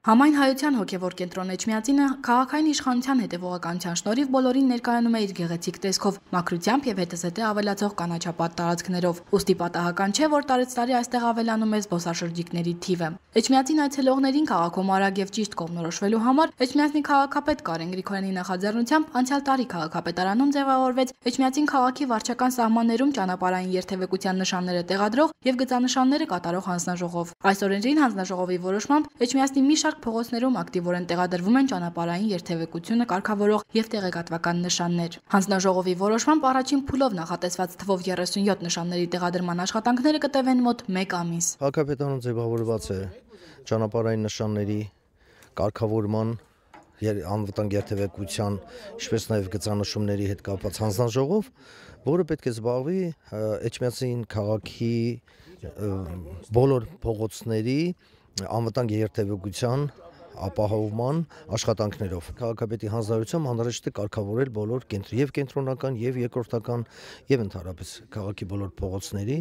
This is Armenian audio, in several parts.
Համայն հայության հոգևոր կենտրոն Էջմիածինը քաղաքային իշխանության հետևողականության շնորհիվ բոլորին ներկայանում է իր գեղեցիկ տեսքով, մաքրությամբ եւ հետզհետե ավելացող կանաչապատ տարածքներով։ Ուստի պատահական չէ, որ տարեցտարի այստեղ ավելանում է զբոսաշրջիկների թիվը։ Էջմիածին այցելողներին քաղաքում արագ եւ ճիշտ կողմնորոշվելու համար Էջմիածնի քաղաքապետ Կարեն Գրիգորյանի նախաձեռնությամբ անցյալ տարի քաղաքապետարանում ձևավորվեց Էջմիածին քաղաքի վարչական սահմաններում ճանապարհային երթևեկության նշանները տեղադրող եւ գծանշանները կատարող հանձնաժողով։ Այս օրերին հանձնաժողովի որոշմամբ Էջմիածնի մի շարք փողոցներում ակտիվորեն տեղադրվում են ճանապարհային երթևեկությունը կարգավորող եւ տեղեկատվական նշաններ։ Հանձնաժողովի որոշմամբ առաջին փուլով նախատեսված թվով 37 նշանների տեղադրման աշխատանքները կտևեն մոտ 1 ամիս։ Քաղաքապետարանում ձևավորված է ճանապարհային նշանների կարգավորման անվտանգ երթևեկության, ինչպես նաև գծանշումների հետ կապված հանձնաժողով, որը պետք է զբաղվի Էջմիածին քաղաքի բոլոր փողոցների անվտանգ երթևեկության ապահովման աշխատանքներով։ Քաղաքապետի հանձնարարությամբ անհրաժեշտ է կարգավորել բոլոր եւ կենտրոնական եւ երկրորդական եւ ընդհանրապես քաղաքի բոլոր փողոցների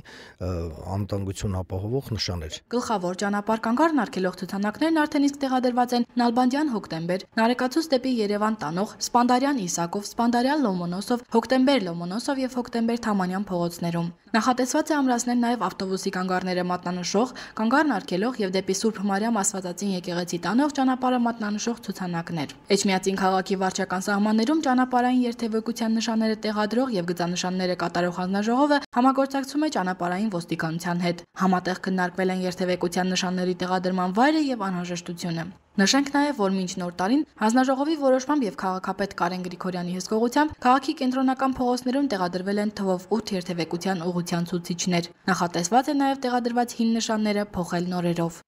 անվտանգություն ապահովող նշաններ։ Գլխավոր ճանապարհ կանգառն արգելող ցուցանակներն արդեն իսկ տեղադրված են Նալբանդյան Հոկտեմբեր, Նարեկացուց դեպի Երևան տանող Սպանդարյան Իսակով, Սպանդարյան Լոմոնոսով, Հոկտեմբեր Լոմոնոսով եւ Հոկտեմբեր Թամանյան փողոցներում։ Նախատեսված է ամրացնել նաև ավտոբուսի կանգառները մատնանշող, կանգառն արգելող եւ դեպի Սուրբ Մարիամ Աստվածածին եկեղեցի տանող ճանապարհը մատնանշող ցուցանակներ։ Էջմիածին քաղաքի վարչական սահմաններում ճանապարհային երթևեկության նշանները տեղադրող եւ գծանշանները կատարող հանձնաժողովը համագործակցում է ճանապարհային ոստիկանության հետ։ Համատեղ քննարկվել են երթևեկության նշանների տեղադրման վայրը եւ անհրաժեշտությունը։ Նշենք նաև, որ մինչ նոր տարին հանձնաժողովի որոշմամբ եւ քաղաքապետ Կարեն Գրիգորյանի հսկողությամբ քաղաքի կենտրոնական փողոցներում տեղադրվել են թվով 8 երթևեկության ուղղության ցուցիչներ։ Նախատեսված է նաև տեղադրված հին նշանները փոխել նորերով։